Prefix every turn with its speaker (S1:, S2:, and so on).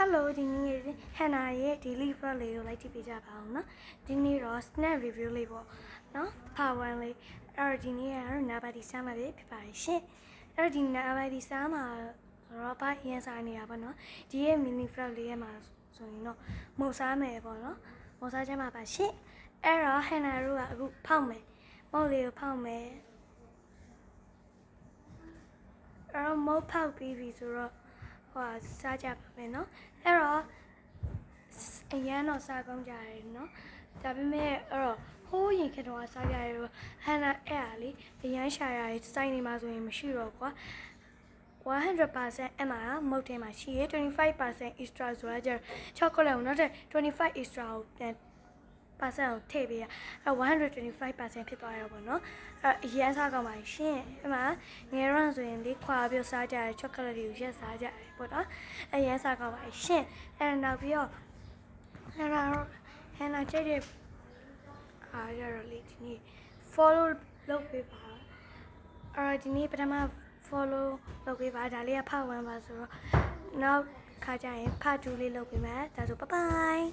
S1: Hello ဒီနေ့ Hannah ရဲ့ daily vlog လေးကိုလိုက်ကြည့်ပေးကြပါအောင်နော်ဒီနေ့တော့ snack review လေးပေါ့နော် power လေးအဲ့တော့ဒီနေ့ကတော့နာဘာဒီစားမှာဖြစ်ပါတယ်ရှင်အဲ့တော့ဒီနာဘာဒီစားမှာတော့ဘာရန်စားနေတာပေါ့နော်ဒီရဲ့ mini vlog လေးရဲ့မှာဆိုရင်တော့မုတ်စားမယ်ပေါ့နော်မုတ်စားချမ်းမှာပါရှင်အဲ့တော့ Hannah တို့ကအခုဖောက်မယ်မုတ်လေးကိုဖောက်မယ်အဲ့တော့မုတ်ဖောက်ပြီးပြီဆိုတော့ဟိုစားကြပါမယ်နော်အဲ့တော့အရန်တော့စားကောင်းကြတယ်နော်ဒါပေမဲ့အဲ့တော့ဟိုးရင်ခေတ်တော့စားကြရတော့ဟန်နာအဲ့အားလေအရန်ရှာရတယ်စိုင်းနေမှာဆိုရင်မရှိတော့ကွာ100% အမှမုတ်ထဲမှာရှိရ25% extra ဆိုတာကျတော့ chocolate ကိုနောက်ထပ်25 extra ကိုပြန်%ကိုထည့်ပေးရအဲ့125% ဖြစ်သွားရတော့ဗောနော်အဲ့အရန်စားကောင်းပါရှင်အဲ့မှာငယ်ရွန်းဆိုရင်လေခွာပြီးစားကြတယ် chocolate တွေကိုရက်စားကြတယ်ပေါ့နော်အရန်စားကောင်းပါရှင်အဲ့နောက်ပြီးတော့ဟန်နာကြိုက်တဲ့အားရတော့လေဒီနေ့ follow လုပ်ပေးပါအဲ့ဒီနေ့ပထမ follow လုပ်ပေးပါဒါလေးကဖတ်ဝင်ပါဆိုတော့နောက်ခါကျရင်ဖတ်2လေးလုပ်ပေးမယ်ဒါဆို bye bye